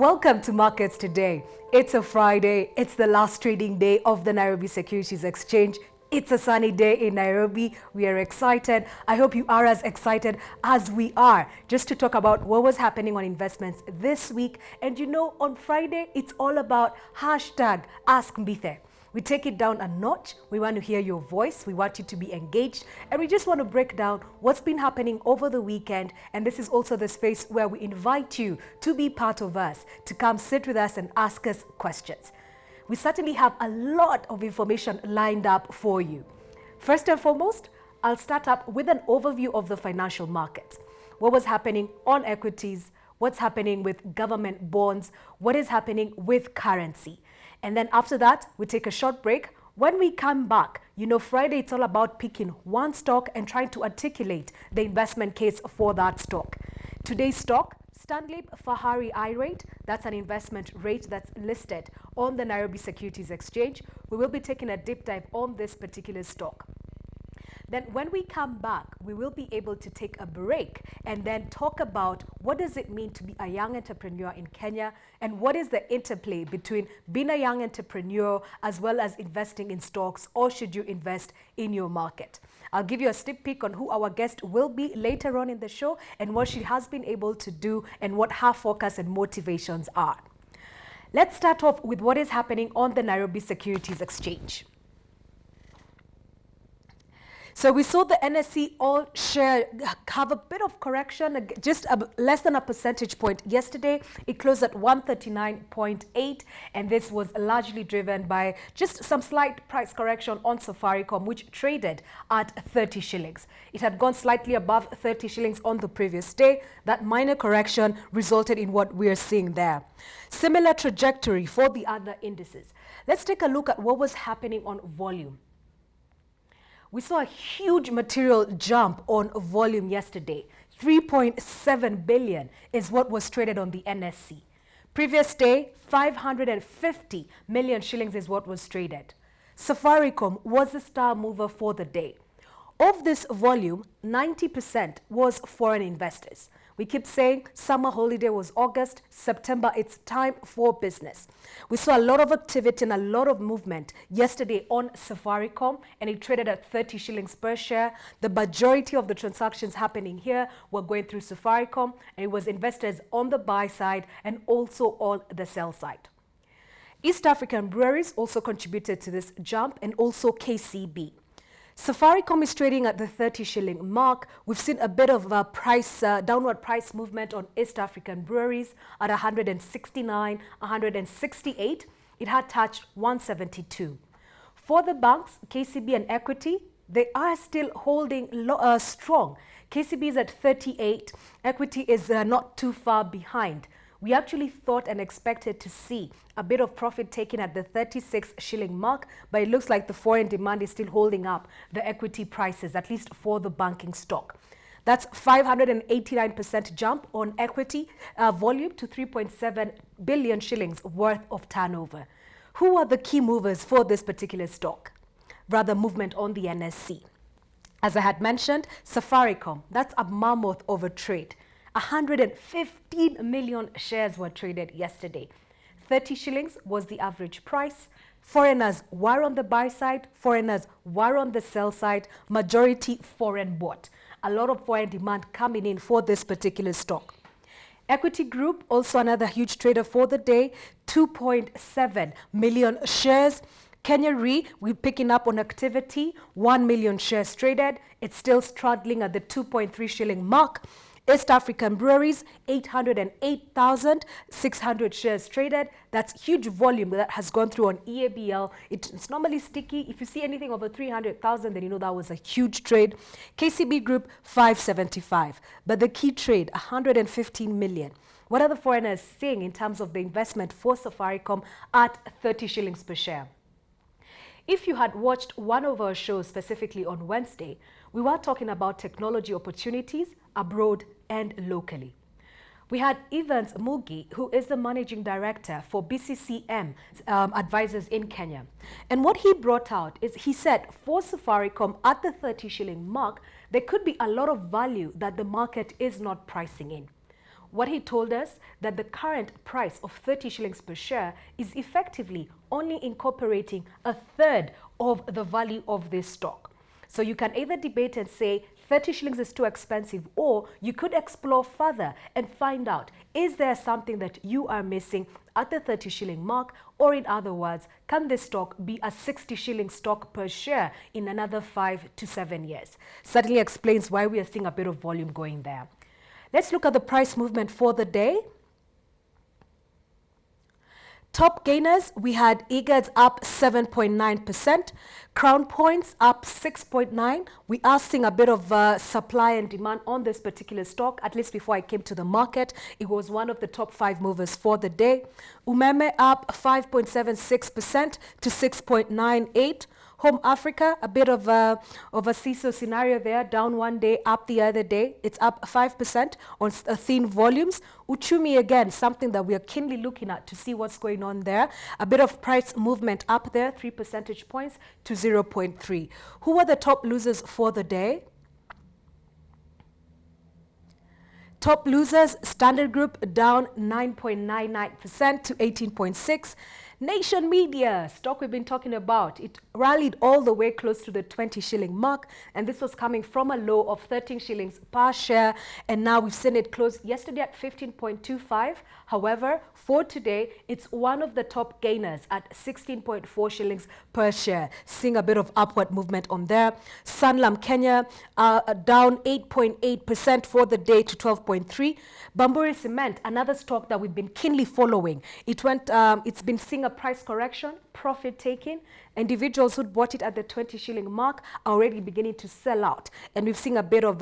Welcome to Markets Today. It's a Friday. It's the last trading day of the Nairobi Securities Exchange. It's a sunny day in Nairobi. We are excited. I hope you are as excited as we are just to talk about what was happening on investments this week. And you know, on Friday, it's all about hashtag Ask Mbithe. We take it down a notch. We want to hear your voice. We want you to be engaged. And we just want to break down what's been happening over the weekend. And this is also the space where we invite you to be part of us, to come sit with us and ask us questions. We certainly have a lot of information lined up for you. First and foremost, I'll start up with an overview of the financial markets. What was happening on equities, what's happening with government bonds, what is happening with currency. And then after that, we take a short break. When we come back, you know, Friday, it's all about picking one stock and trying to articulate the investment case for that stock. Today's stock, Stanley Fahari I-Rate, that's an investment rate that's listed on the Nairobi Securities Exchange. We will be taking a deep dive on this particular stock. Then when we come back, we will be able to take a break and then talk about what does it mean to be a young entrepreneur in Kenya and what is the interplay between being a young entrepreneur as well as investing in stocks, or should you invest in your market. I'll give you a sneak peek on who our guest will be later on in the show and what she has been able to do and what her focus and motivations are. Let's start off with what is happening on the Nairobi Securities Exchange. So we saw the NSE all share have a bit of correction, just less than a percentage point. Yesterday, it closed at 139.8, and this was largely driven by just some slight price correction on Safaricom, which traded at 30 shillings. It had gone slightly above 30 shillings on the previous day. That minor correction resulted in what we are seeing there. Similar trajectory for the other indices. Let's take a look at what was happening on volume. We saw a huge material jump on volume yesterday. 3.7 billion is what was traded on the NSE. Previous day, 550 million shillings is what was traded. Safaricom was the star mover for the day. Of this volume, 90% was foreign investors. We keep saying summer holiday was August, September, it's time for business. We saw a lot of activity and a lot of movement yesterday on Safaricom, and it traded at 30 shillings per share. The majority of the transactions happening here were going through Safaricom, and it was investors on the buy side and also on the sell side. East African breweries also contributed to this jump, and also KCB. Safaricom is trading at the 30 shilling mark. We've seen a bit of a downward price movement on East African breweries at 169, 168. It had touched 172. For the banks, KCB and Equity, they are still holding strong. KCB is at 38. Equity is not too far behind. We actually thought and expected to see a bit of profit taken at the 36 shilling mark, but it looks like the foreign demand is still holding up the equity prices, at least for the banking stock. That's 589% jump on equity volume to 3.7 billion shillings worth of turnover. Who are the key movers for this particular stock? Rather, movement on the NSE. As I had mentioned, Safaricom, that's a mammoth of a trade. 115 million shares were traded yesterday. 30 shillings was the average price. Foreigners were on the buy side. Foreigners were on the sell side. Majority foreign bought. A lot of foreign demand coming in for this particular stock. Equity Group, also another huge trader for the day. 2.7 million shares. Kenya Re, we're picking up on activity. 1 million shares traded. It's still straddling at the 2.3 shilling mark. East African breweries, 808,600 shares traded. That's huge volume that has gone through on EABL. It's normally sticky. If you see anything over 300,000, then you know that was a huge trade. KCB Group, 575. But the key trade, 115 million. What are the foreigners saying in terms of the investment for Safaricom at 30 shillings per share? If you had watched one of our shows specifically on Wednesday, we were talking about technology opportunities abroad and locally. We had Evans Mugi, who is the managing director for BCCM advisors in Kenya. And what he brought out is, he said, for Safaricom at the 30 shilling mark, there could be a lot of value that the market is not pricing in. What he told us that the current price of 30 shillings per share is effectively only incorporating a third of the value of this stock. So you can either debate and say 30 shillings is too expensive, or you could explore further and find out, is there something that you are missing at the 30 shilling mark? Or in other words, can this stock be a 60 shilling stock per share in another 5 to 7 years? Certainly explains why we are seeing a bit of volume going there. Let's look at the price movement for the day. Top gainers, we had eGads up 7.9%, Crown Points up 6.9%. We are seeing a bit of supply and demand on this particular stock. At least before I came to the market, it was one of the top 5 movers for the day. Umeme up 5.76% to 6.98%. Home Africa, a bit of a seesaw scenario there, down one day, up the other day. It's up 5% on thin volumes. Uchumi, again, something that we are keenly looking at to see what's going on there. A bit of price movement up there, 3 percentage points to 0.3. Who were the top losers for the day? Top losers, Standard Group down 9.99% to 18.6. Nation Media, stock we've been talking about, it rallied all the way close to the 20 shilling mark, and this was coming from a low of 13 shillings per share, and now we've seen it close yesterday at 15.25. However, for today, it's one of the top gainers at 16.4 shillings per share, seeing a bit of upward movement on there. Sanlam Kenya down 8.8% for the day to 12.3. Bamburi Cement, another stock that we've been keenly following. It's been seeing a price correction, profit taking. Individuals who bought it at the 20 shilling mark are already beginning to sell out, and we've seen a bit of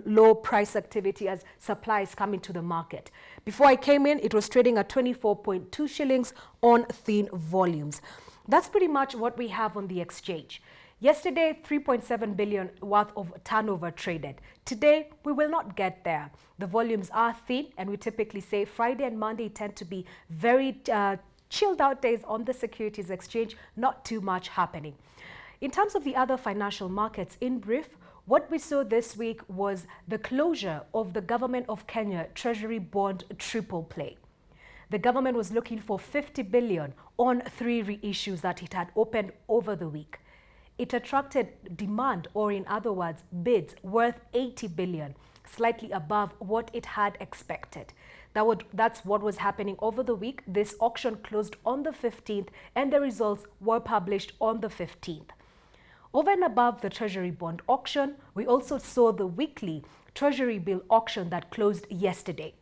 low price activity as supply is coming to the market. Before I came in, it was trading at 24.2 shillings on thin volumes. That's pretty much what we have on the exchange. Yesterday, 3.7 billion worth of turnover traded. Today, we will not get there. The volumes are thin, and we typically say Friday and Monday tend to be very chilled out days on the securities exchange, not too much happening. In terms of the other financial markets, in brief, what we saw this week was the closure of the Government of Kenya Treasury bond triple play. The government was looking for 50 billion on 3 reissues that it had opened over the week. It attracted demand, or in other words, bids worth 80 billion, slightly above what it had expected. That's what was happening over the week. This auction closed on the 15th, and the results were published on the 15th. Over and above the Treasury bond auction, we also saw the weekly Treasury bill auction that closed yesterday.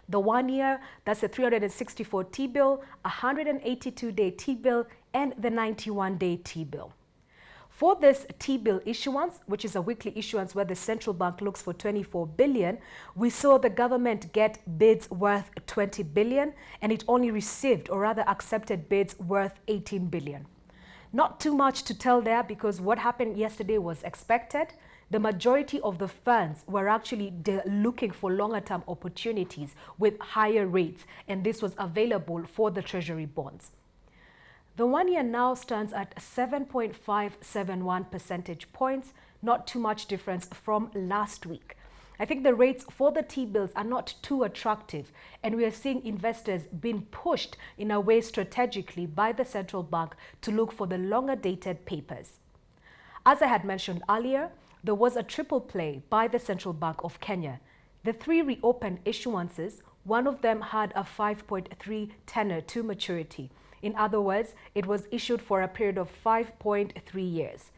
The 1 year, that's a 364 T-bill, 182-day T-bill, and the 91-day T-bill. For this T-bill issuance, which is a weekly issuance where the central bank looks for 24 billion, we saw the government get bids worth 20 billion, and it only received, or rather accepted, bids worth 18 billion. Not too much to tell there, because what happened yesterday was expected. The majority of the funds were actually looking for longer-term opportunities with higher rates, and this was available for the Treasury bonds. The 1 year now stands at 7.571 percentage points, not too much difference from last week. I think the rates for the T-bills are not too attractive, and we are seeing investors being pushed in a way strategically by the central bank to look for the longer dated papers. As I had mentioned earlier, there was a triple play by the Central Bank of Kenya. The 3 reopened issuances, one of them had a 5.3 tenor to maturity. In other words, it was issued for a period of 5.3 years.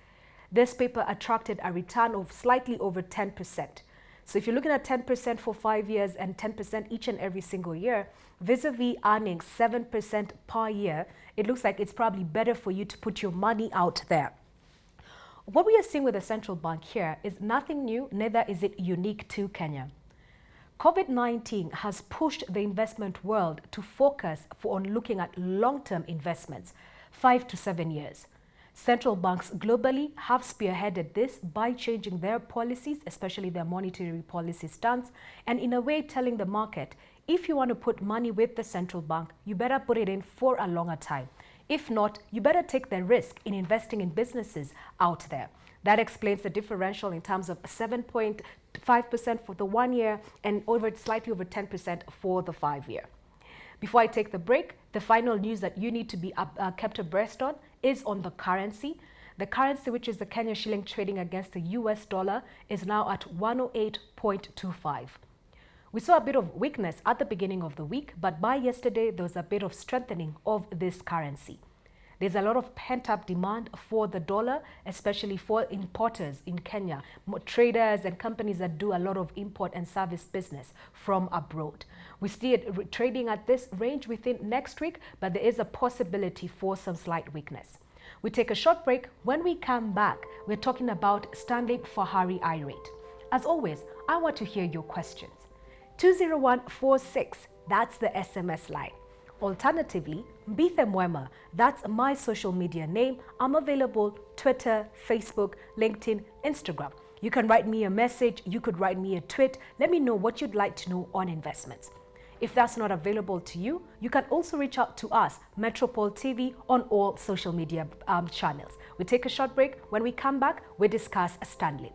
This paper attracted a return of slightly over 10%. So if you're looking at 10% for 5 years and 10% each and every single year, vis-a-vis earning 7% per year, it looks like it's probably better for you to put your money out there. What we are seeing with the central bank here is nothing new, neither is it unique to Kenya. COVID-19 has pushed the investment world to focus on looking at long-term investments, 5 to 7 years. Central banks globally have spearheaded this by changing their policies, especially their monetary policy stance, and in a way telling the market, if you want to put money with the central bank, you better put it in for a longer time. If not, you better take the risk in investing in businesses out there. That explains the differential in terms of 7.2 5% for the 1 year, and slightly over 10% for the 5 year. Before I take the break, the final news that you need to be kept abreast on is on the currency. The currency, which is the Kenya shilling trading against the US dollar, is now at 108.25. We saw a bit of weakness at the beginning of the week, but by yesterday, there was a bit of strengthening of this currency. There's a lot of pent-up demand for the dollar, especially for importers in Kenya, traders and companies that do a lot of import and service business from abroad. We see it trading at this range within next week, but there is a possibility for some slight weakness. We take a short break. When we come back, we're talking about Stanley Fahari I-rate. As always, I want to hear your questions. 20146, that's the SMS line. Alternatively, Mbithe Mwema, that's my social media name. I'm available Twitter, Facebook, LinkedIn, Instagram. You can write me a message, you could write me a tweet. Let me know what you'd like to know on investments. If that's not available to you, you can also reach out to us, Metropole TV, on all social media channels. We take a short break. When we come back, we discuss Stanley.